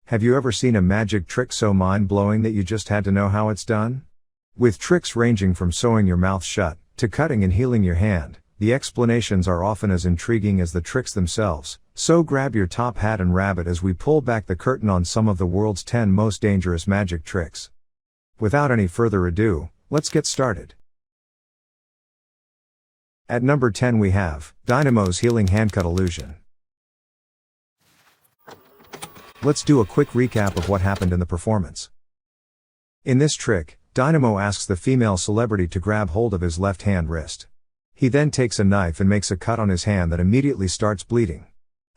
Have you ever seen a magic trick so mind-blowing that you just had to know how it's done? With tricks ranging from sewing your mouth shut, to cutting and healing your hand, the explanations are often as intriguing as the tricks themselves, so grab your top hat and rabbit as we pull back the curtain on some of the world's 10 most dangerous magic tricks. Without any further ado, let's get started. At number 10 we have, Dynamo's Healing Handcut Illusion. Let's do a quick recap of what happened in the performance. In this trick, Dynamo asks the female celebrity to grab hold of his left hand wrist. He then takes a knife and makes a cut on his hand that immediately starts bleeding.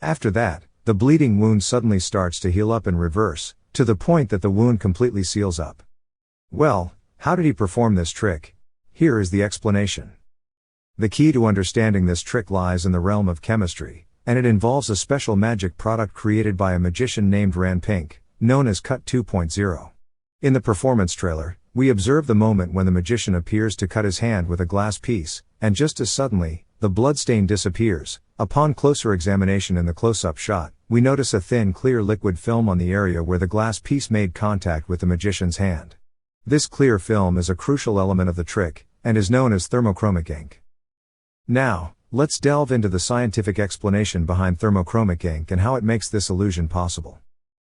After that, the bleeding wound suddenly starts to heal up in reverse, to the point that the wound completely seals up. Well, how did he perform this trick? Here is the explanation. The key to understanding this trick lies in the realm of chemistry, and it involves a special magic product created by a magician named Ran Pink, known as Cut 2.0. In the performance trailer, we observe the moment when the magician appears to cut his hand with a glass piece, and just as suddenly, the bloodstain disappears. Upon closer examination in the close-up shot, we notice a thin clear liquid film on the area where the glass piece made contact with the magician's hand. This clear film is a crucial element of the trick, and is known as thermochromic ink. Now, let's delve into the scientific explanation behind thermochromic ink and how it makes this illusion possible.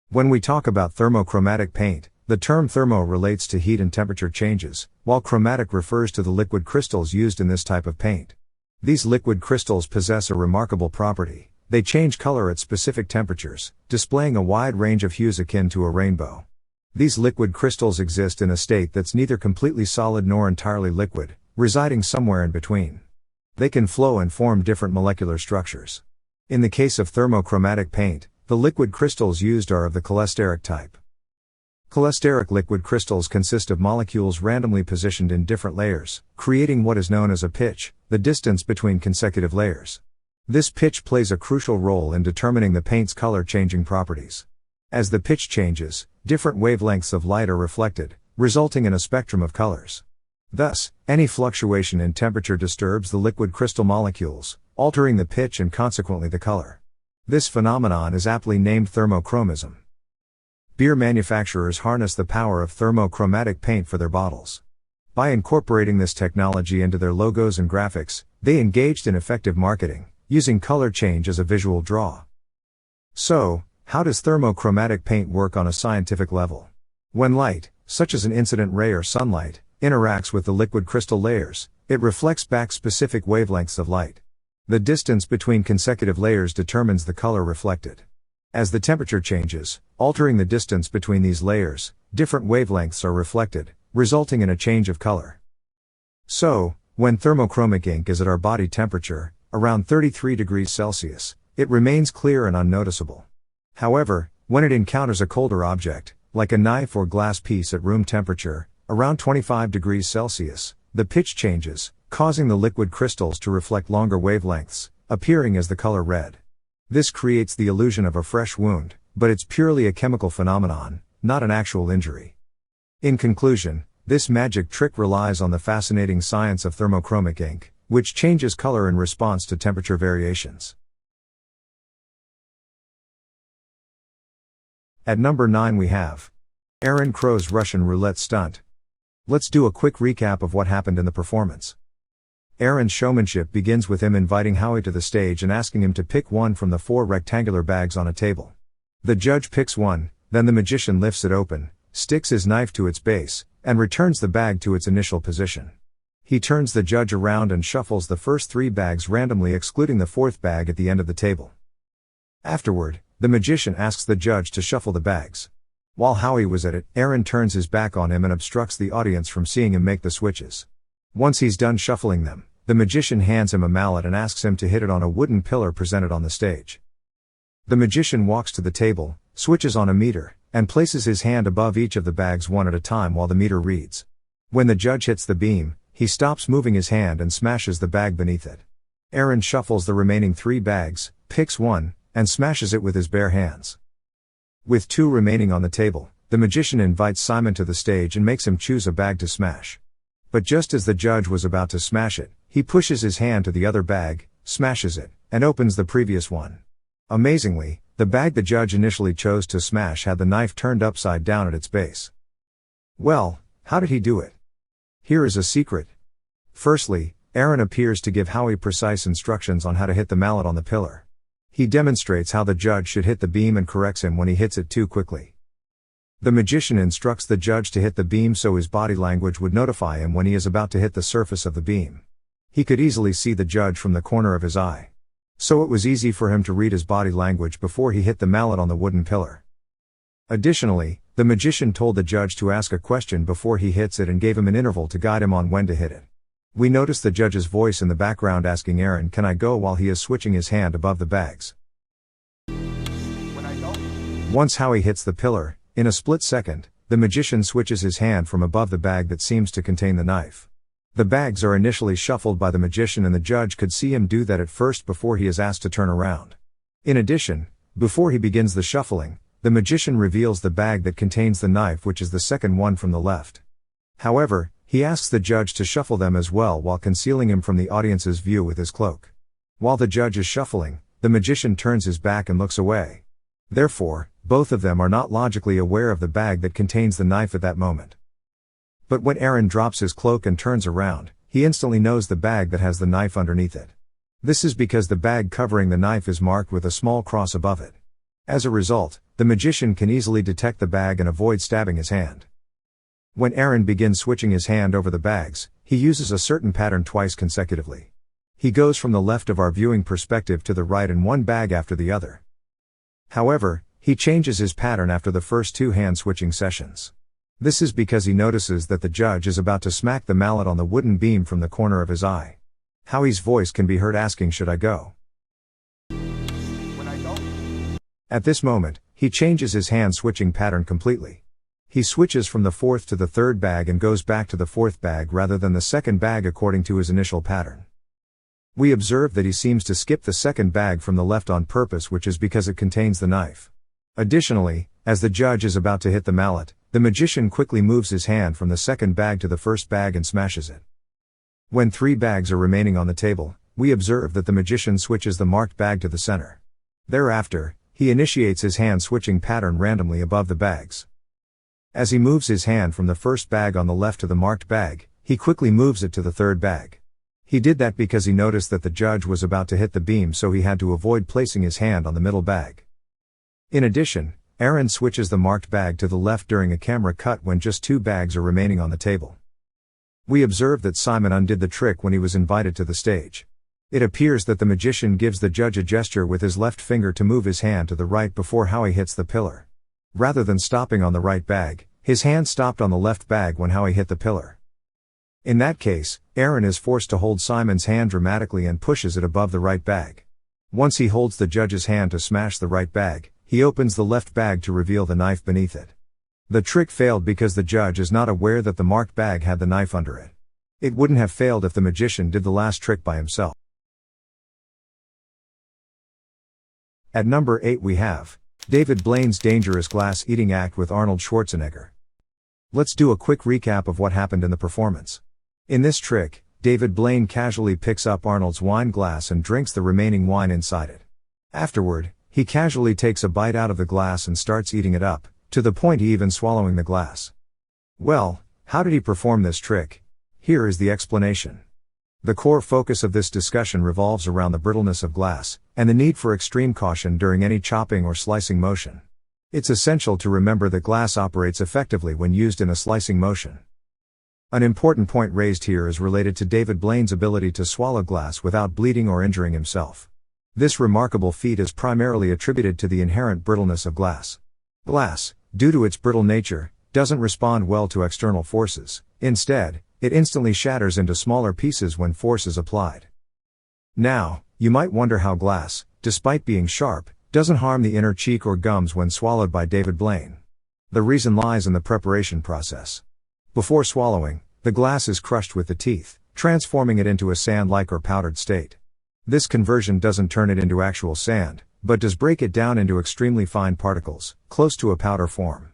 When we talk about thermochromatic paint, the term thermo relates to heat and temperature changes, while chromatic refers to the liquid crystals used in this type of paint. These liquid crystals possess a remarkable property: they change color at specific temperatures, displaying a wide range of hues akin to a rainbow. These liquid crystals exist in a state that's neither completely solid nor entirely liquid, residing somewhere in between. They can flow and form different molecular structures. In the case of thermochromatic paint, the liquid crystals used are of the cholesteric type. Cholesteric liquid crystals consist of molecules randomly positioned in different layers, creating what is known as a pitch, the distance between consecutive layers. This pitch plays a crucial role in determining the paint's color-changing properties. As the pitch changes, different wavelengths of light are reflected, resulting in a spectrum of colors. Thus, any fluctuation in temperature disturbs the liquid crystal molecules, altering the pitch and consequently the color. This phenomenon is aptly named thermochromism. Beer manufacturers harness the power of thermochromatic paint for their bottles. By incorporating this technology into their logos and graphics, they engaged in effective marketing, using color change as a visual draw. So, how does thermochromatic paint work on a scientific level? When light, such as an incident ray or sunlight, interacts with the liquid crystal layers, it reflects back specific wavelengths of light. The distance between consecutive layers determines the color reflected. As the temperature changes, altering the distance between these layers, different wavelengths are reflected, resulting in a change of color. So, when thermochromic ink is at our body temperature, around 33 degrees Celsius, it remains clear and unnoticeable. However, when it encounters a colder object, like a knife or glass piece at room temperature, around 25 degrees Celsius, the pitch changes, causing the liquid crystals to reflect longer wavelengths, appearing as the color red. This creates the illusion of a fresh wound, but it's purely a chemical phenomenon, not an actual injury. In conclusion, this magic trick relies on the fascinating science of thermochromic ink, which changes color in response to temperature variations. At number 9 we have Aaron Crow's Russian roulette stunt. Let's do a quick recap of what happened in the performance. Aaron's showmanship begins with him inviting Howie to the stage and asking him to pick one from the 4 rectangular bags on a table. The judge picks one, then the magician lifts it open, sticks his knife to its base, and returns the bag to its initial position. He turns the judge around and shuffles the first 3 bags randomly, excluding the 4th bag at the end of the table. Afterward, the magician asks the judge to shuffle the bags. While Howie was at it, Aaron turns his back on him and obstructs the audience from seeing him make the switches. Once he's done shuffling them, the magician hands him a mallet and asks him to hit it on a wooden pillar presented on the stage. The magician walks to the table, switches on a meter, and places his hand above each of the bags one at a time while the meter reads. When the judge hits the beam, he stops moving his hand and smashes the bag beneath it. Aaron shuffles the remaining 3 bags, picks one, and smashes it with his bare hands. With 2 remaining on the table, the magician invites Simon to the stage and makes him choose a bag to smash. But just as the judge was about to smash it, he pushes his hand to the other bag, smashes it, and opens the previous one. Amazingly, the bag the judge initially chose to smash had the knife turned upside down at its base. Well, how did he do it? Here is a secret. Firstly, Aaron appears to give Howie precise instructions on how to hit the mallet on the pillar. He demonstrates how the judge should hit the beam and corrects him when he hits it too quickly. The magician instructs the judge to hit the beam so his body language would notify him when he is about to hit the surface of the beam. He could easily see the judge from the corner of his eye. So it was easy for him to read his body language before he hit the mallet on the wooden pillar. Additionally, the magician told the judge to ask a question before he hits it and gave him an interval to guide him on when to hit it. We notice the judge's voice in the background asking Aaron, "Can I go?" while he is switching his hand above the bags. Once Howie hits the pillar, in a split second, the magician switches his hand from above the bag that seems to contain the knife. The bags are initially shuffled by the magician and the judge could see him do that at first before he is asked to turn around. In addition, before he begins the shuffling, the magician reveals the bag that contains the knife, which is the second one from the left. However, he asks the judge to shuffle them as well while concealing him from the audience's view with his cloak. While the judge is shuffling, the magician turns his back and looks away. Therefore, both of them are not logically aware of the bag that contains the knife at that moment. But when Aaron drops his cloak and turns around, he instantly knows the bag that has the knife underneath it. This is because the bag covering the knife is marked with a small cross above it. As a result, the magician can easily detect the bag and avoid stabbing his hand. When Aaron begins switching his hand over the bags, he uses a certain pattern twice consecutively. He goes from the left of our viewing perspective to the right in one bag after the other. However, he changes his pattern after the first two hand switching sessions. This is because he notices that the judge is about to smack the mallet on the wooden beam from the corner of his eye. Howie's voice can be heard asking, "Should I go?" At this moment, he changes his hand switching pattern completely. He switches from the fourth to the third bag and goes back to the fourth bag rather than the second bag according to his initial pattern. We observe that he seems to skip the second bag from the left on purpose, which is because it contains the knife. Additionally, as the judge is about to hit the mallet, the magician quickly moves his hand from the second bag to the first bag and smashes it. When 3 bags are remaining on the table, we observe that the magician switches the marked bag to the center. Thereafter, he initiates his hand switching pattern randomly above the bags. As he moves his hand from the first bag on the left to the marked bag, he quickly moves it to the third bag. He did that because he noticed that the judge was about to hit the beam, so he had to avoid placing his hand on the middle bag. In addition, Aaron switches the marked bag to the left during a camera cut when just 2 bags are remaining on the table. We observe that Simon undid the trick when he was invited to the stage. It appears that the magician gives the judge a gesture with his left finger to move his hand to the right before Howie hits the pillar. Rather than stopping on the right bag, his hand stopped on the left bag when Howie hit the pillar. In that case, Aaron is forced to hold Simon's hand dramatically and pushes it above the right bag. Once he holds the judge's hand to smash the right bag, he opens the left bag to reveal the knife beneath it. The trick failed because the judge is not aware that the marked bag had the knife under it. It wouldn't have failed if the magician did the last trick by himself. At number 8 we have David Blaine's dangerous glass-eating act with Arnold Schwarzenegger. Let's do a quick recap of what happened in the performance. In this trick, David Blaine casually picks up Arnold's wine glass and drinks the remaining wine inside it. Afterward, he casually takes a bite out of the glass and starts eating it up, to the point he even swallowing the glass. Well, how did he perform this trick? Here is the explanation. The core focus of this discussion revolves around the brittleness of glass, and the need for extreme caution during any chopping or slicing motion. It's essential to remember that glass operates effectively when used in a slicing motion. An important point raised here is related to David Blaine's ability to swallow glass without bleeding or injuring himself. This remarkable feat is primarily attributed to the inherent brittleness of glass. Glass, due to its brittle nature, doesn't respond well to external forces. Instead, it instantly shatters into smaller pieces when force is applied. Now, you might wonder how glass, despite being sharp, doesn't harm the inner cheek or gums when swallowed by David Blaine. The reason lies in the preparation process. Before swallowing, the glass is crushed with the teeth, transforming it into a sand-like or powdered state. This conversion doesn't turn it into actual sand, but does break it down into extremely fine particles, close to a powder form.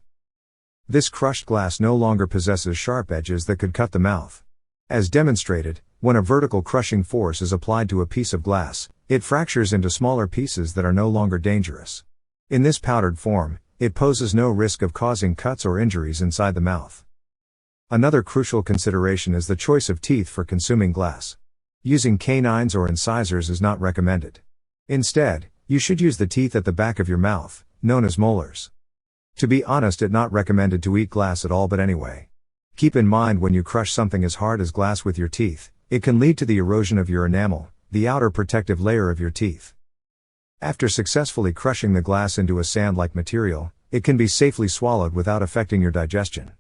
This crushed glass no longer possesses sharp edges that could cut the mouth. As demonstrated, when a vertical crushing force is applied to a piece of glass, it fractures into smaller pieces that are no longer dangerous. In this powdered form, it poses no risk of causing cuts or injuries inside the mouth. Another crucial consideration is the choice of teeth for consuming glass. Using canines or incisors is not recommended. Instead, you should use the teeth at the back of your mouth, known as molars. To be honest, it's not recommended to eat glass at all, but anyway. Keep in mind, when you crush something as hard as glass with your teeth, it can lead to the erosion of your enamel, the outer protective layer of your teeth. After successfully crushing the glass into a sand-like material, it can be safely swallowed without affecting your digestion.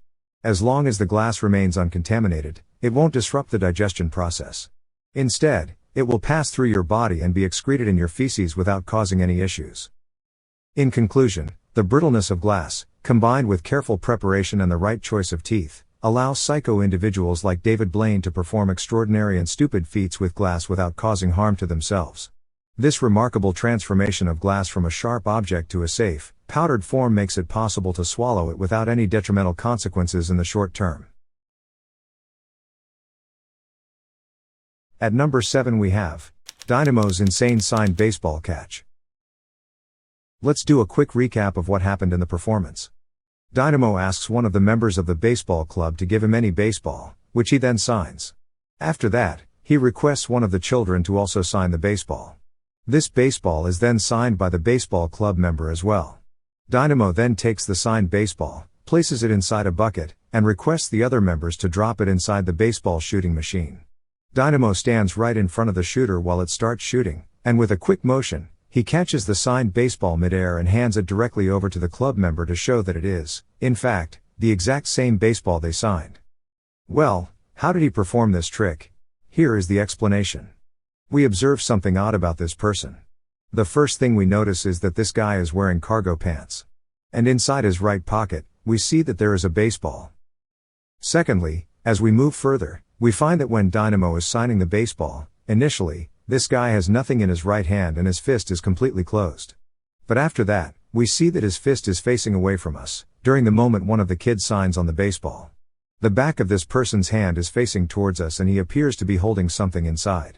As long as the glass remains uncontaminated, it won't disrupt the digestion process. Instead, it will pass through your body and be excreted in your feces without causing any issues. In conclusion, the brittleness of glass, combined with careful preparation and the right choice of teeth, allows psycho individuals like David Blaine to perform extraordinary and stupid feats with glass without causing harm to themselves. This remarkable transformation of glass from a sharp object to a safe, powdered form makes it possible to swallow it without any detrimental consequences in the short term. At number 7 we have Dynamo's insane signed baseball catch. Let's do a quick recap of what happened in the performance. Dynamo asks one of the members of the baseball club to give him any baseball, which he then signs. After that, he requests one of the children to also sign the baseball. This baseball is then signed by the baseball club member as well. Dynamo then takes the signed baseball, places it inside a bucket, and requests the other members to drop it inside the baseball shooting machine. Dynamo stands right in front of the shooter while it starts shooting, and with a quick motion, he catches the signed baseball midair and hands it directly over to the club member to show that it is, in fact, the exact same baseball they signed. Well, how did he perform this trick? Here is the explanation. We observe something odd about this person. The first thing we notice is that this guy is wearing cargo pants. And inside his right pocket, we see that there is a baseball. Secondly, as we move further, we find that when Dynamo is signing the baseball, initially, this guy has nothing in his right hand and his fist is completely closed. But after that, we see that his fist is facing away from us, during the moment one of the kids signs on the baseball. The back of this person's hand is facing towards us and he appears to be holding something inside.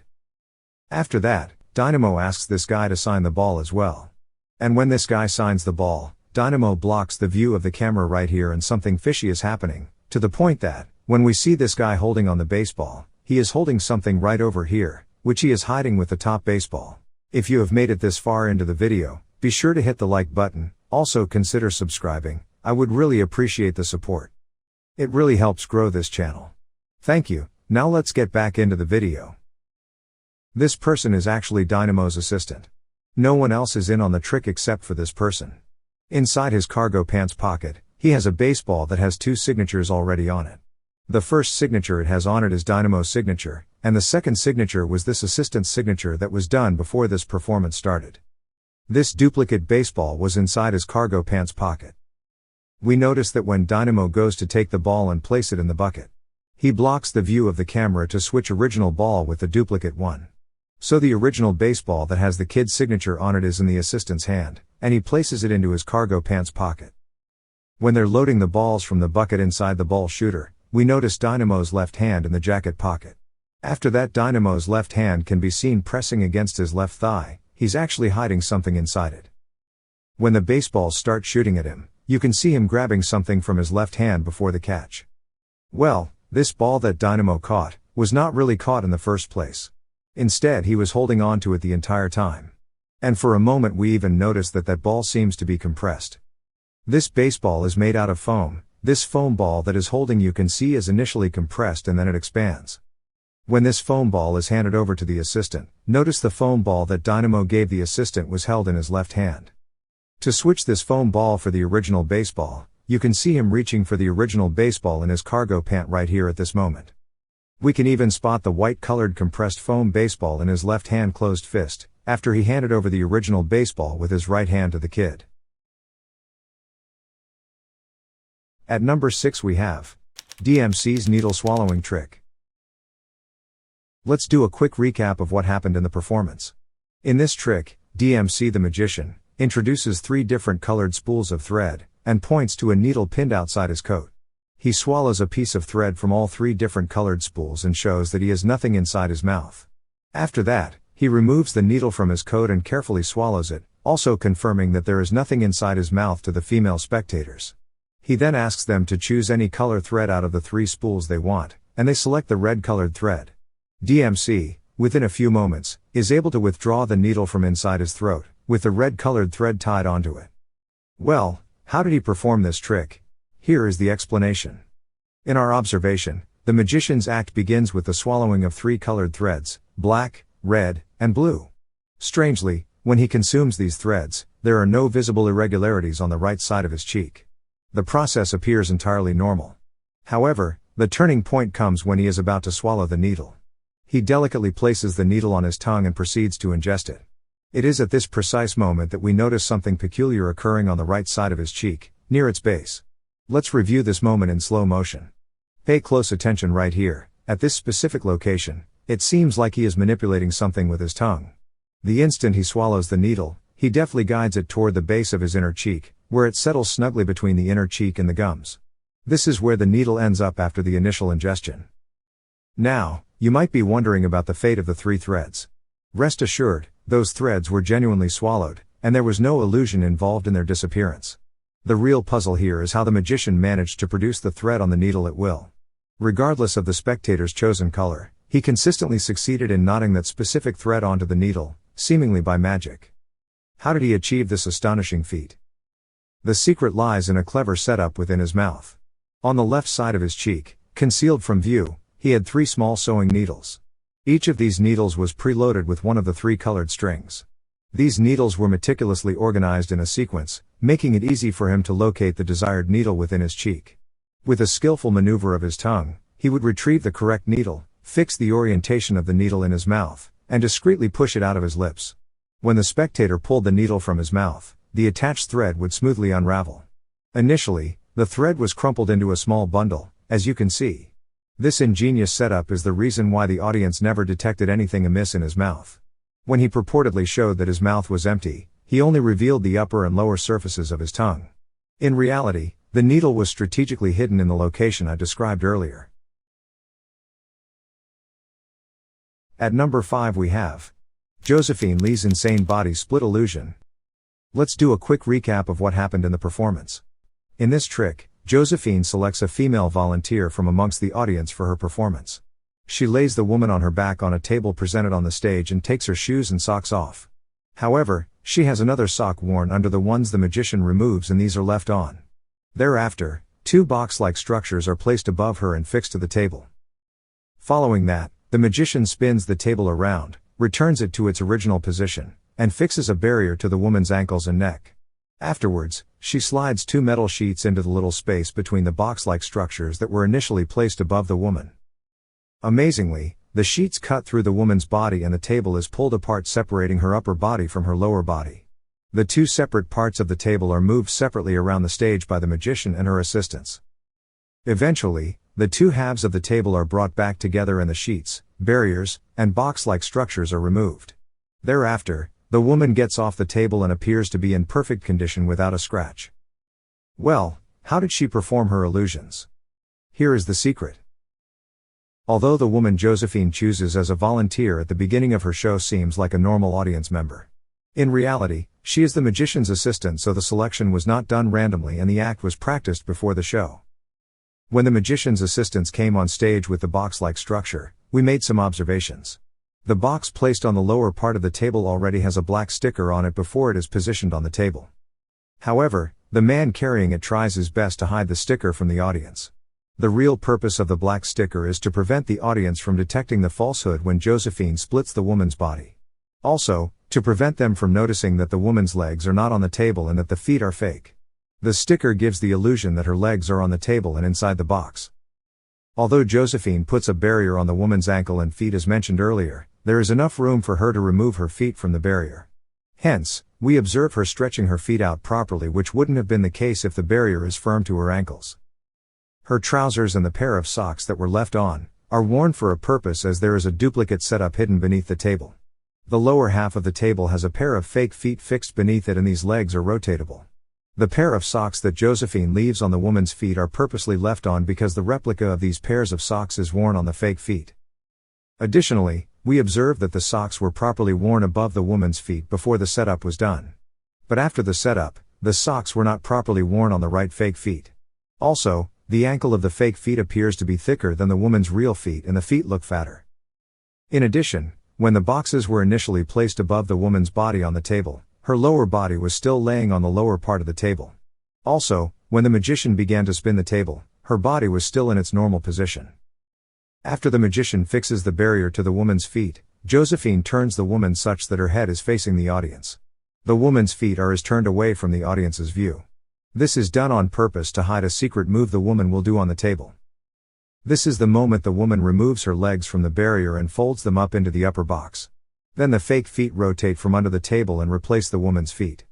After that, Dynamo asks this guy to sign the ball as well. And when this guy signs the ball, Dynamo blocks the view of the camera right here and something fishy is happening, to the point that, when we see this guy holding on the baseball, he is holding something right over here, which he is hiding with the top baseball. If you have made it this far into the video, be sure to hit the like button, also consider subscribing, I would really appreciate the support. It really helps grow this channel. Thank you. Now let's get back into the video. This person is actually Dynamo's assistant. No one else is in on the trick except for this person. Inside his cargo pants pocket, he has a baseball that has 2 signatures already on it. The first signature it has on it is Dynamo's signature, and the second signature was this assistant's signature that was done before this performance started. This duplicate baseball was inside his cargo pants pocket. We notice that when Dynamo goes to take the ball and place it in the bucket, he blocks the view of the camera to switch original ball with the duplicate one. So the original baseball that has the kid's signature on it is in the assistant's hand, and he places it into his cargo pants pocket. When they're loading the balls from the bucket inside the ball shooter, we notice Dynamo's left hand in the jacket pocket. After that, Dynamo's left hand can be seen pressing against his left thigh. He's actually hiding something inside it. When the baseballs start shooting at him, you can see him grabbing something from his left hand before the catch. Well, this ball that Dynamo caught was not really caught in the first place. Instead, he was holding on to it the entire time. And for a moment we even noticed that ball seems to be compressed. This baseball is made out of foam. This foam ball that is holding you can see is initially compressed and then it expands. When this foam ball is handed over to the assistant, notice the foam ball that Dynamo gave the assistant was held in his left hand. To switch this foam ball for the original baseball, you can see him reaching for the original baseball in his cargo pant right here at this moment. We can even spot the white-colored compressed foam baseball in his left hand closed fist, after he handed over the original baseball with his right hand to the kid. At number 6 we have DMC's needle swallowing trick. Let's do a quick recap of what happened in the performance. In this trick, DMC the magician introduces 3 different colored spools of thread, and points to a needle pinned outside his coat. He swallows a piece of thread from all 3 different colored spools and shows that he has nothing inside his mouth. After that, he removes the needle from his coat and carefully swallows it, also confirming that there is nothing inside his mouth to the female spectators. He then asks them to choose any color thread out of the 3 spools they want, and they select the red-colored thread. DMC, within a few moments, is able to withdraw the needle from inside his throat, with the red-colored thread tied onto it. Well, how did he perform this trick? Here is the explanation. In our observation, the magician's act begins with the swallowing of 3 colored threads, black, red, and blue. Strangely, when he consumes these threads, there are no visible irregularities on the right side of his cheek. The process appears entirely normal. However, the turning point comes when he is about to swallow the needle. He delicately places the needle on his tongue and proceeds to ingest it. It is at this precise moment that we notice something peculiar occurring on the right side of his cheek, near its base. Let's review this moment in slow motion. Pay close attention right here, at this specific location. It seems like he is manipulating something with his tongue. The instant he swallows the needle, he deftly guides it toward the base of his inner cheek, where it settles snugly between the inner cheek and the gums. This is where the needle ends up after the initial ingestion. Now, you might be wondering about the fate of the 3 threads. Rest assured, those threads were genuinely swallowed, and there was no illusion involved in their disappearance. The real puzzle here is how the magician managed to produce the thread on the needle at will. Regardless of the spectator's chosen color, he consistently succeeded in knotting that specific thread onto the needle, seemingly by magic. How did he achieve this astonishing feat? The secret lies in a clever setup within his mouth. On the left side of his cheek, concealed from view, he had 3 small sewing needles. Each of these needles was preloaded with one of the 3 colored strings. These needles were meticulously organized in a sequence, making it easy for him to locate the desired needle within his cheek. With a skillful maneuver of his tongue, he would retrieve the correct needle, fix the orientation of the needle in his mouth, and discreetly push it out of his lips. When the spectator pulled the needle from his mouth, the attached thread would smoothly unravel. Initially, the thread was crumpled into a small bundle, as you can see. This ingenious setup is the reason why the audience never detected anything amiss in his mouth. When he purportedly showed that his mouth was empty, he only revealed the upper and lower surfaces of his tongue. In reality, the needle was strategically hidden in the location I described earlier. At number 5 we have Josephine Lee's insane body split illusion. Let's do a quick recap of what happened in the performance. In this trick, Josephine selects a female volunteer from amongst the audience for her performance. She lays the woman on her back on a table presented on the stage and takes her shoes and socks off. However, she has another sock worn under the ones the magician removes, and these are left on. Thereafter, 2 box-like structures are placed above her and fixed to the table. Following that, the magician spins the table around, returns it to its original position, and fixes a barrier to the woman's ankles and neck. Afterwards, she slides 2 metal sheets into the little space between the box-like structures that were initially placed above the woman. Amazingly, the sheets cut through the woman's body and the table is pulled apart, separating her upper body from her lower body. The 2 separate parts of the table are moved separately around the stage by the magician and her assistants. Eventually, the 2 halves of the table are brought back together and the sheets, barriers, and box-like structures are removed. Thereafter, the woman gets off the table and appears to be in perfect condition without a scratch. Well, how did she perform her illusions? Here is the secret. Although the woman Josephine chooses as a volunteer at the beginning of her show seems like a normal audience member, in reality, she is the magician's assistant, so the selection was not done randomly and the act was practiced before the show. When the magician's assistants came on stage with the box-like structure, we made some observations. The box placed on the lower part of the table already has a black sticker on it before it is positioned on the table. However, the man carrying it tries his best to hide the sticker from the audience. The real purpose of the black sticker is to prevent the audience from detecting the falsehood when Josephine splits the woman's body. Also, to prevent them from noticing that the woman's legs are not on the table and that the feet are fake. The sticker gives the illusion that her legs are on the table and inside the box. Although Josephine puts a barrier on the woman's ankle and feet as mentioned earlier, there is enough room for her to remove her feet from the barrier. Hence, we observe her stretching her feet out properly, which wouldn't have been the case if the barrier is firm to her ankles. Her trousers and the pair of socks that were left on are worn for a purpose, as there is a duplicate setup hidden beneath the table. The lower half of the table has a pair of fake feet fixed beneath it, and these legs are rotatable. The pair of socks that Josephine leaves on the woman's feet are purposely left on because the replica of these pairs of socks is worn on the fake feet. Additionally, we observe that the socks were properly worn above the woman's feet before the setup was done. But after the setup, the socks were not properly worn on the right fake feet. Also, the ankle of the fake feet appears to be thicker than the woman's real feet and the feet look fatter. In addition, when the boxes were initially placed above the woman's body on the table, her lower body was still laying on the lower part of the table. Also, when the magician began to spin the table, her body was still in its normal position. After the magician fixes the barrier to the woman's feet, Josephine turns the woman such that her head is facing the audience. The woman's feet are turned away from the audience's view. This is done on purpose to hide a secret move the woman will do on the table. This is the moment the woman removes her legs from the barrier and folds them up into the upper box. Then the fake feet rotate from under the table and replace the woman's feet.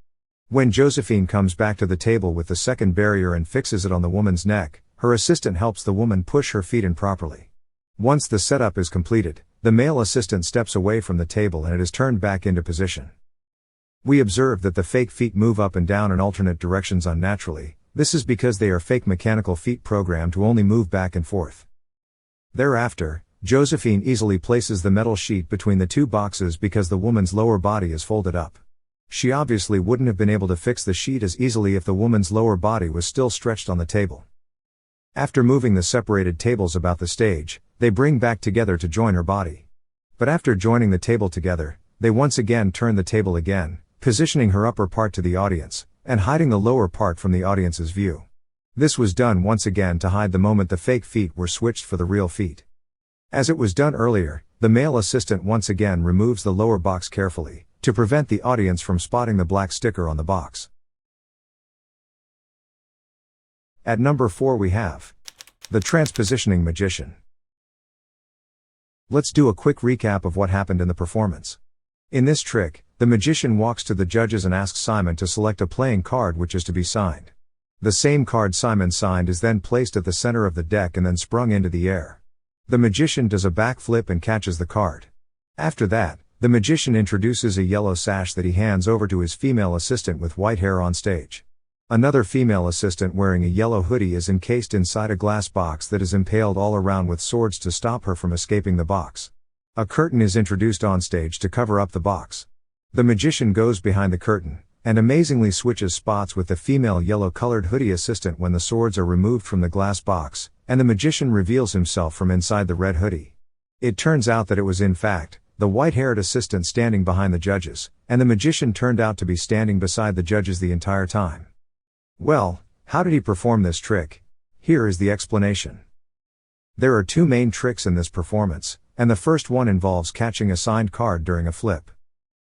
When Josephine comes back to the table with the second barrier and fixes it on the woman's neck, her assistant helps the woman push her feet in properly. Once the setup is completed, the male assistant steps away from the table and it is turned back into position. We observe that the fake feet move up and down in alternate directions unnaturally. This is because they are fake mechanical feet programmed to only move back and forth. Thereafter, Josephine easily places the metal sheet between the two boxes because the woman's lower body is folded up. She obviously wouldn't have been able to fix the sheet as easily if the woman's lower body was still stretched on the table. After moving the separated tables about the stage, they bring back together to join her body. But after joining the table together, they once again turn the table again, positioning her upper part to the audience, and hiding the lower part from the audience's view. This was done once again to hide the moment the fake feet were switched for the real feet. As it was done earlier, the male assistant once again removes the lower box carefully, to prevent the audience from spotting the black sticker on the box. At number 4 we have the transpositioning magician. Let's do a quick recap of what happened in the performance. In this trick, the magician walks to the judges and asks Simon to select a playing card which is to be signed. The same card Simon signed is then placed at the center of the deck and then sprung into the air. The magician does a backflip and catches the card. After that, the magician introduces a yellow sash that he hands over to his female assistant with white hair on stage. Another female assistant wearing a yellow hoodie is encased inside a glass box that is impaled all around with swords to stop her from escaping the box. A curtain is introduced on stage to cover up the box. The magician goes behind the curtain, and amazingly switches spots with the female yellow-colored hoodie assistant when the swords are removed from the glass box, and the magician reveals himself from inside the red hoodie. It turns out that it was in fact, the white-haired assistant standing behind the judges, and the magician turned out to be standing beside the judges the entire time. Well, how did he perform this trick? Here is the explanation. There are two main tricks in this performance, and the first one involves catching a signed card during a flip.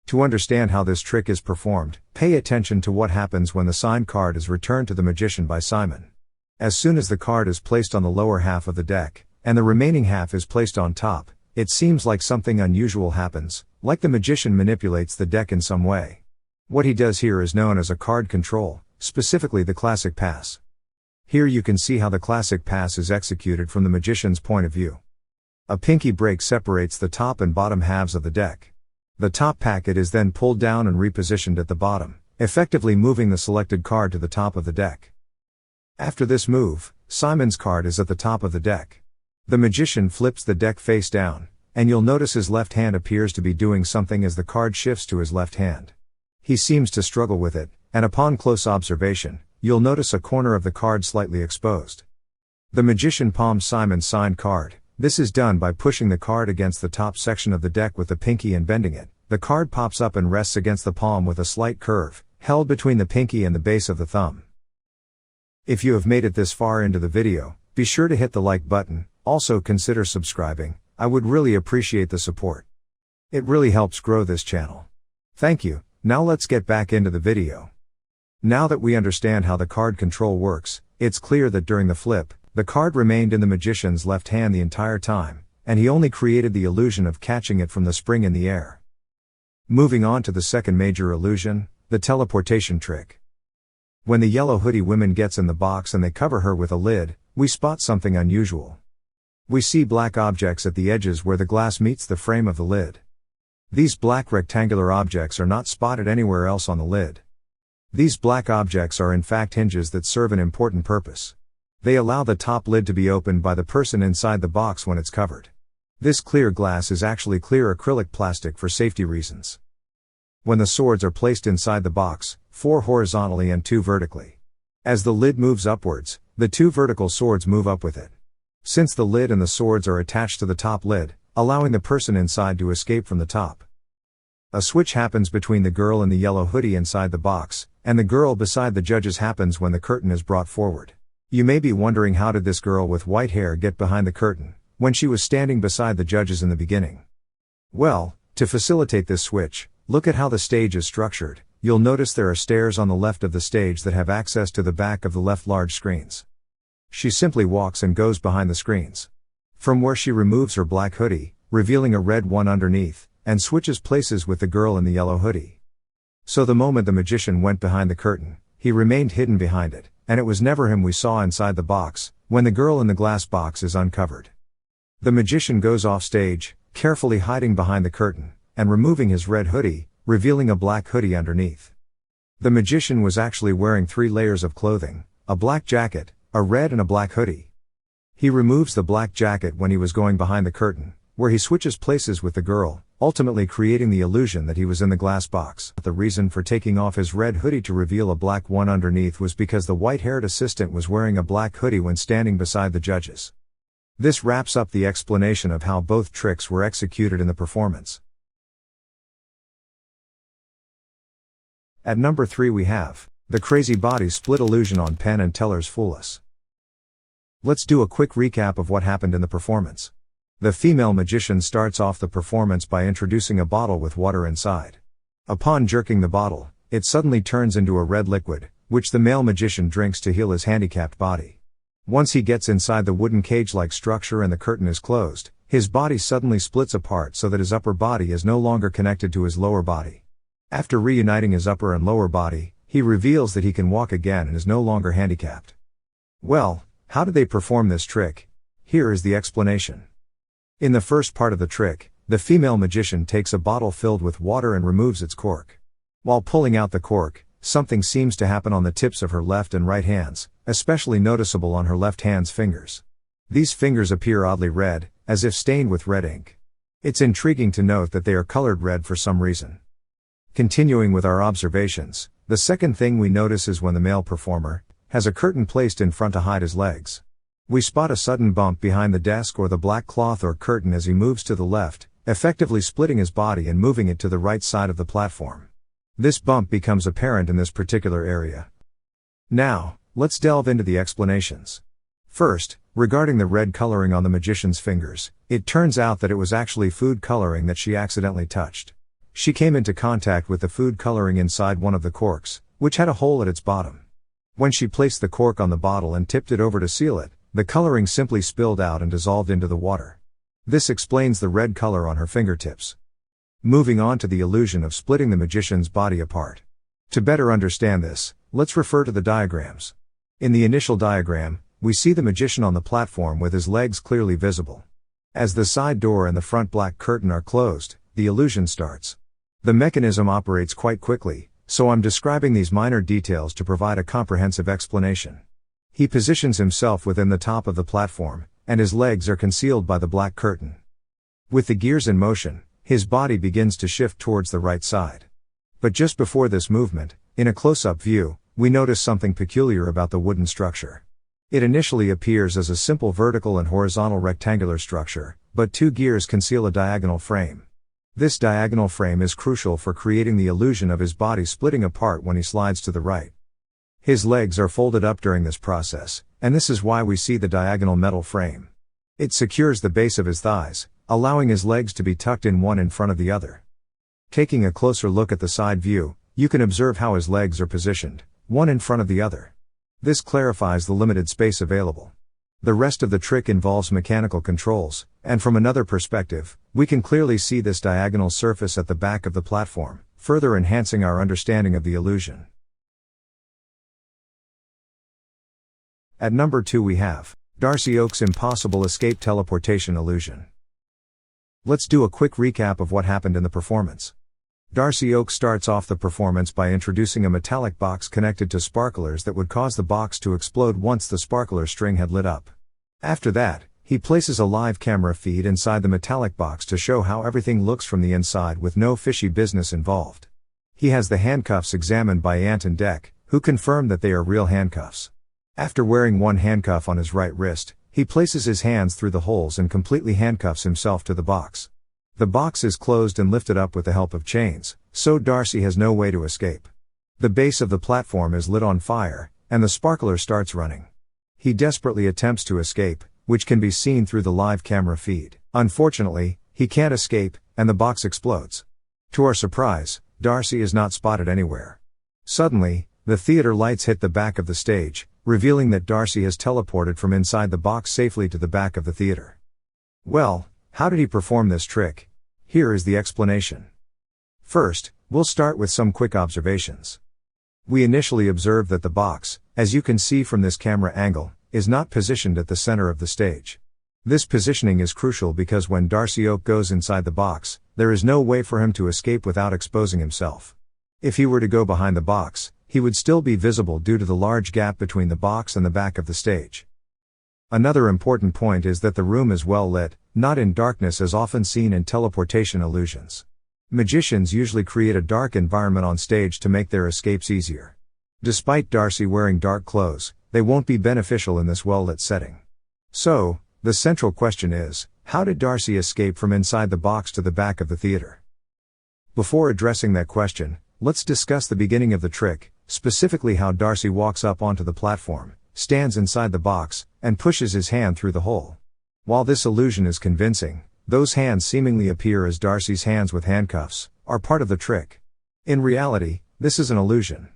To understand how this trick is performed, pay attention to what happens when the signed card is returned to the magician by Simon. As soon as the card is placed on the lower half of the deck, and the remaining half is placed on top, it seems like something unusual happens, like the magician manipulates the deck in some way. What he does here is known as a card control, specifically the classic pass. Here you can see how the classic pass is executed from the magician's point of view. A pinky break separates the top and bottom halves of the deck. The top packet is then pulled down and repositioned at the bottom, effectively moving the selected card to the top of the deck. After this move, Simon's card is at the top of the deck. The magician flips the deck face down, and you'll notice his left hand appears to be doing something as the card shifts to his left hand. He seems to struggle with it, and upon close observation, you'll notice a corner of the card slightly exposed. The magician palms Simon's signed card. This is done by pushing the card against the top section of the deck with the pinky and bending it. The card pops up and rests against the palm with a slight curve, held between the pinky and the base of the thumb. If you have made it this far into the video, be sure to hit the like button. Also consider subscribing. I would really appreciate the support. It really helps grow this channel. Thank you. Now let's get back into the video. Now that we understand how the card control works, it's clear that during the flip, the card remained in the magician's left hand the entire time, and he only created the illusion of catching it from the spring in the air. Moving on to the second major illusion, the teleportation trick. When the yellow hoodie woman gets in the box and they cover her with a lid, we spot something unusual. We see black objects at the edges where the glass meets the frame of the lid. These black rectangular objects are not spotted anywhere else on the lid. These black objects are in fact hinges that serve an important purpose. They allow the top lid to be opened by the person inside the box when it's covered. This clear glass is actually clear acrylic plastic for safety reasons. When the swords are placed inside the box, 4 horizontally and 2 vertically. As the lid moves upwards, the 2 vertical swords move up with it. Since the lid and the swords are attached to the top lid, allowing the person inside to escape from the top. A switch happens between the girl in the yellow hoodie inside the box, and the girl beside the judges happens when the curtain is brought forward. You may be wondering, how did this girl with white hair get behind the curtain, when she was standing beside the judges in the beginning? Well, to facilitate this switch, look at how the stage is structured. You'll notice there are stairs on the left of the stage that have access to the back of the left large screens. She simply walks and goes behind the screens. From where she removes her black hoodie, revealing a red one underneath, and switches places with the girl in the yellow hoodie. So the moment the magician went behind the curtain, he remained hidden behind it, and it was never him we saw inside the box, when the girl in the glass box is uncovered. The magician goes off stage, carefully hiding behind the curtain, and removing his red hoodie, revealing a black hoodie underneath. The magician was actually wearing 3 layers of clothing, a black jacket, a red and a black hoodie. He removes the black jacket when he was going behind the curtain, where he switches places with the girl, ultimately creating the illusion that he was in the glass box. The reason for taking off his red hoodie to reveal a black one underneath was because the white-haired assistant was wearing a black hoodie when standing beside the judges. This wraps up the explanation of how both tricks were executed in the performance. At number 3 we have the crazy body split illusion on Penn and Teller's Fool Us. Let's do a quick recap of what happened in the performance. The female magician starts off the performance by introducing a bottle with water inside. Upon jerking the bottle, it suddenly turns into a red liquid, which the male magician drinks to heal his handicapped body. Once he gets inside the wooden cage-like structure and the curtain is closed, his body suddenly splits apart so that his upper body is no longer connected to his lower body. After reuniting his upper and lower body, he reveals that he can walk again and is no longer handicapped. Well, how did they perform this trick? Here is the explanation. In the first part of the trick, the female magician takes a bottle filled with water and removes its cork. While pulling out the cork, something seems to happen on the tips of her left and right hands, especially noticeable on her left hand's fingers. These fingers appear oddly red, as if stained with red ink. It's intriguing to note that they are colored red for some reason. Continuing with our observations, the second thing we notice is when the male performer has a curtain placed in front to hide his legs. We spot a sudden bump behind the desk or the black cloth or curtain as he moves to the left, effectively splitting his body and moving it to the right side of the platform. This bump becomes apparent in this particular area. Now, let's delve into the explanations. First, regarding the red coloring on the magician's fingers, it turns out that it was actually food coloring that she accidentally touched. She came into contact with the food coloring inside one of the corks, which had a hole at its bottom. When she placed the cork on the bottle and tipped it over to seal it, the coloring simply spilled out and dissolved into the water. This explains the red color on her fingertips. Moving on to the illusion of splitting the magician's body apart. To better understand this, let's refer to the diagrams. In the initial diagram, we see the magician on the platform with his legs clearly visible. As the side door and the front black curtain are closed, the illusion starts. The mechanism operates quite quickly, so I'm describing these minor details to provide a comprehensive explanation. He positions himself within the top of the platform, and his legs are concealed by the black curtain. With the gears in motion, his body begins to shift towards the right side. But just before this movement, in a close-up view, we notice something peculiar about the wooden structure. It initially appears as a simple vertical and horizontal rectangular structure, but 2 gears conceal a diagonal frame. This diagonal frame is crucial for creating the illusion of his body splitting apart when he slides to the right. His legs are folded up during this process, and this is why we see the diagonal metal frame. It secures the base of his thighs, allowing his legs to be tucked in one in front of the other. Taking a closer look at the side view, you can observe how his legs are positioned, one in front of the other. This clarifies the limited space available. The rest of the trick involves mechanical controls, and from another perspective, we can clearly see this diagonal surface at the back of the platform, further enhancing our understanding of the illusion. At number 2 we have Darcy Oake's impossible escape teleportation illusion. Let's do a quick recap of what happened in the performance. Darcy Oake starts off the performance by introducing a metallic box connected to sparklers that would cause the box to explode once the sparkler string had lit up. After that, he places a live camera feed inside the metallic box to show how everything looks from the inside with no fishy business involved. He has the handcuffs examined by Ant and Dec, who confirm that they are real handcuffs. After wearing one handcuff on his right wrist, he places his hands through the holes and completely handcuffs himself to the box. The box is closed and lifted up with the help of chains, so Darcy has no way to escape. The base of the platform is lit on fire, and the sparkler starts running. He desperately attempts to escape, which can be seen through the live camera feed. Unfortunately, he can't escape, and the box explodes. To our surprise, Darcy is not spotted anywhere. Suddenly, the theater lights hit the back of the stage, revealing that Darcy has teleported from inside the box safely to the back of the theater. Well, how did he perform this trick? Here is the explanation. First, we'll start with some quick observations. We initially observed that the box, as you can see from this camera angle, is not positioned at the center of the stage. This positioning is crucial because when Darcy Oake goes inside the box, there is no way for him to escape without exposing himself. If he were to go behind the box, he would still be visible due to the large gap between the box and the back of the stage. Another important point is that the room is well lit, not in darkness as often seen in teleportation illusions. Magicians usually create a dark environment on stage to make their escapes easier. Despite Darcy wearing dark clothes, they won't be beneficial in this well-lit setting. So, the central question is, how did Darcy escape from inside the box to the back of the theater? Before addressing that question, let's discuss the beginning of the trick, specifically how Darcy walks up onto the platform, stands inside the box, and pushes his hand through the hole. While this illusion is convincing, those hands seemingly appear as Darcy's hands with handcuffs, are part of the trick. In reality, this is an illusion.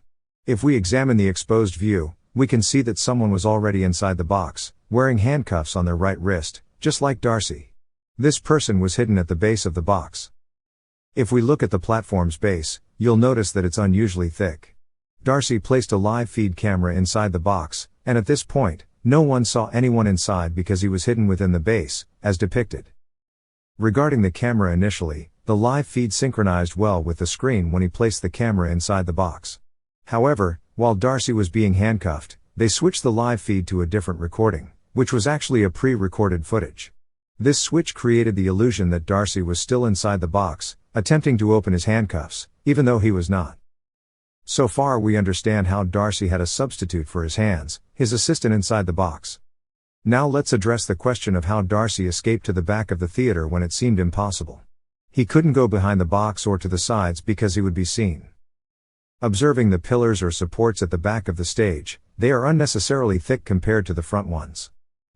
If we examine the exposed view, we can see that someone was already inside the box, wearing handcuffs on their right wrist, just like Darcy. This person was hidden at the base of the box. If we look at the platform's base, you'll notice that it's unusually thick. Darcy placed a live feed camera inside the box, and at this point, no one saw anyone inside because he was hidden within the base, as depicted. Regarding the camera initially, the live feed synchronized well with the screen when he placed the camera inside the box. However, while Darcy was being handcuffed, they switched the live feed to a different recording, which was actually a pre-recorded footage. This switch created the illusion that Darcy was still inside the box, attempting to open his handcuffs, even though he was not. So far we understand how Darcy had a substitute for his hands, his assistant inside the box. Now let's address the question of how Darcy escaped to the back of the theater when it seemed impossible. He couldn't go behind the box or to the sides because he would be seen. Observing the pillars or supports at the back of the stage, they are unnecessarily thick compared to the front ones.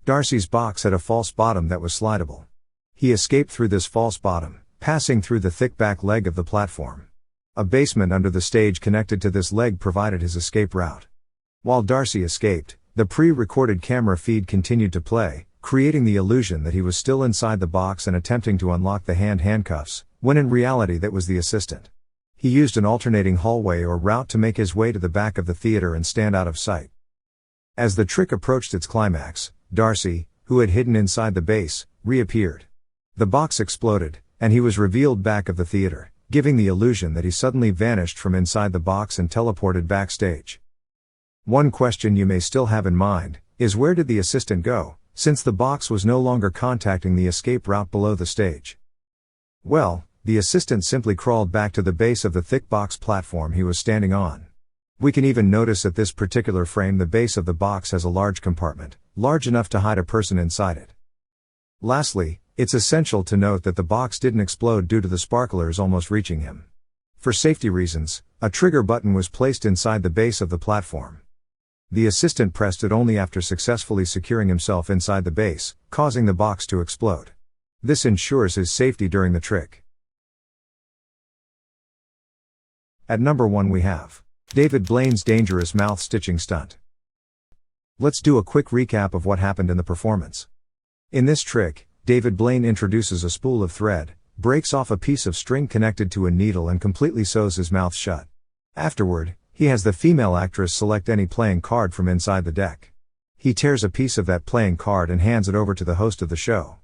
Darcy's box had a false bottom that was slidable. He escaped through this false bottom, passing through the thick back leg of the platform. A basement under the stage connected to this leg provided his escape route. While Darcy escaped, the pre-recorded camera feed continued to play, creating the illusion that he was still inside the box and attempting to unlock the handcuffs, when in reality that was the assistant. He used an alternating hallway or route to make his way to the back of the theater and stand out of sight. As the trick approached its climax, Darcy, who had hidden inside the base, reappeared. The box exploded, and he was revealed back of the theater, giving the illusion that he suddenly vanished from inside the box and teleported backstage. One question you may still have in mind is, where did the assistant go, since the box was no longer contacting the escape route below the stage? Well, the assistant simply crawled back to the base of the thick box platform he was standing on. We can even notice at this particular frame the base of the box has a large compartment, large enough to hide a person inside it. Lastly, it's essential to note that the box didn't explode due to the sparklers almost reaching him. For safety reasons, a trigger button was placed inside the base of the platform. The assistant pressed it only after successfully securing himself inside the base, causing the box to explode. This ensures his safety during the trick. At number 1 we have David Blaine's dangerous mouth stitching stunt. Let's do a quick recap of what happened in the performance. In this trick, David Blaine introduces a spool of thread, breaks off a piece of string connected to a needle and completely sews his mouth shut. Afterward, he has the female actress select any playing card from inside the deck. He tears a piece of that playing card and hands it over to the host of the show.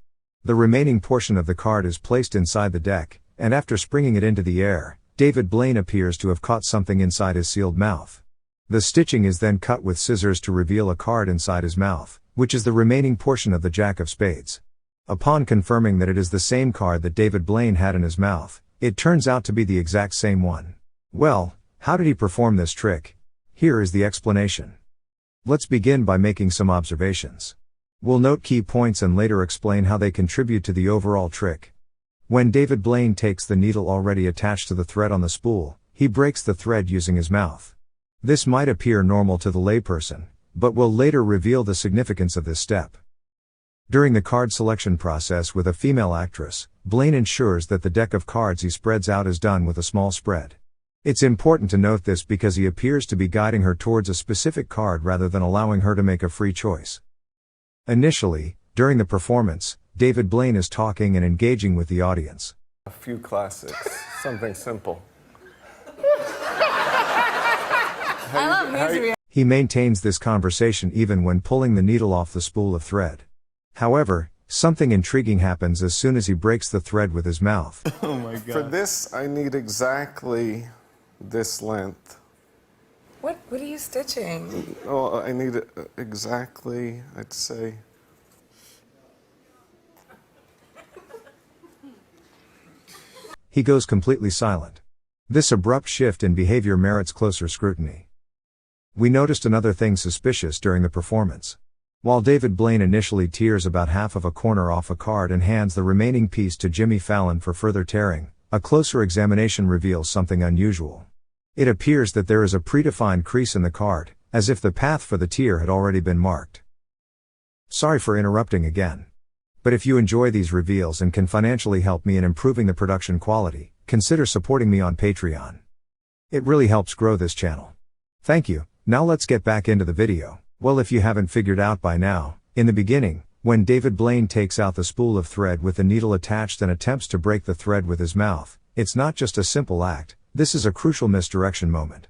The remaining portion of the card is placed inside the deck, and after springing it into the air, David Blaine appears to have caught something inside his sealed mouth. The stitching is then cut with scissors to reveal a card inside his mouth, which is the remaining portion of the Jack of Spades. Upon confirming that it is the same card that David Blaine had in his mouth, it turns out to be the exact same one. Well, how did he perform this trick? Here is the explanation. Let's begin by making some observations. We'll note key points and later explain how they contribute to the overall trick. When David Blaine takes the needle already attached to the thread on the spool, he breaks the thread using his mouth. This might appear normal to the layperson, but will later reveal the significance of this step. During the card selection process with a female actress, Blaine ensures that the deck of cards he spreads out is done with a small spread. It's important to note this because he appears to be guiding her towards a specific card rather than allowing her to make a free choice. Initially, during the performance, David Blaine is talking and engaging with the audience. A few classics, something simple. I love music. He maintains this conversation even when pulling the needle off the spool of thread. However, something intriguing happens as soon as he breaks the thread with his mouth. Oh my God. For this, I need exactly this length. What are you stitching? Oh, I need exactly, I'd say. He goes completely silent. This abrupt shift in behavior merits closer scrutiny. We noticed another thing suspicious during the performance. While David Blaine initially tears about half of a corner off a card and hands the remaining piece to Jimmy Fallon for further tearing, a closer examination reveals something unusual. It appears that there is a predefined crease in the card, as if the path for the tear had already been marked. Sorry for interrupting again. But if you enjoy these reveals and can financially help me in improving the production quality, consider supporting me on Patreon. It really helps grow this channel. Thank you. Now let's get back into the video. Well, if you haven't figured out by now, in the beginning, when David Blaine takes out the spool of thread with the needle attached and attempts to break the thread with his mouth, it's not just a simple act, this is a crucial misdirection moment.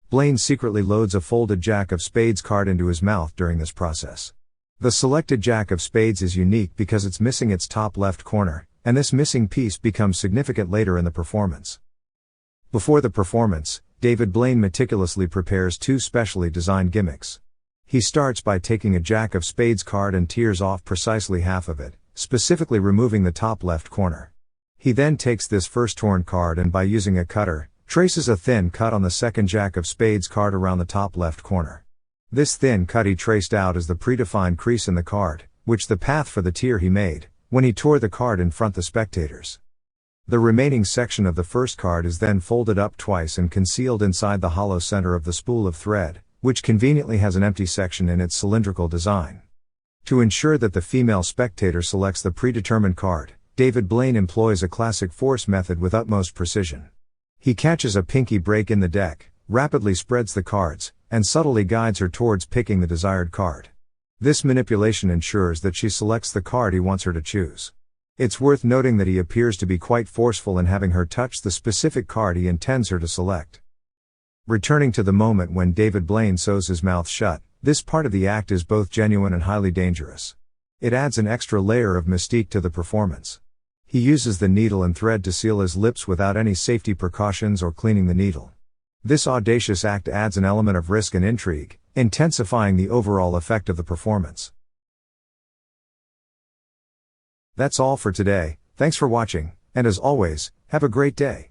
Blaine secretly loads a folded Jack of Spades card into his mouth during this process. The selected Jack of Spades is unique because it's missing its top left corner, and this missing piece becomes significant later in the performance. Before the performance, David Blaine meticulously prepares two specially designed gimmicks. He starts by taking a Jack of Spades card and tears off precisely half of it, specifically removing the top left corner. He then takes this first torn card and by using a cutter, traces a thin cut on the second Jack of Spades card around the top left corner. This thin cut he traced out as the predefined crease in the card, which the path for the tear he made, when he tore the card in front the spectators. The remaining section of the first card is then folded up twice and concealed inside the hollow center of the spool of thread, which conveniently has an empty section in its cylindrical design. To ensure that the female spectator selects the predetermined card, David Blaine employs a classic force method with utmost precision. He catches a pinky break in the deck, rapidly spreads the cards, and subtly guides her towards picking the desired card. This manipulation ensures that she selects the card he wants her to choose. It's worth noting that he appears to be quite forceful in having her touch the specific card he intends her to select. Returning to the moment when David Blaine sews his mouth shut, this part of the act is both genuine and highly dangerous. It adds an extra layer of mystique to the performance. He uses the needle and thread to seal his lips without any safety precautions or cleaning the needle. This audacious act adds an element of risk and intrigue, intensifying the overall effect of the performance. That's all for today, thanks for watching, and as always, have a great day.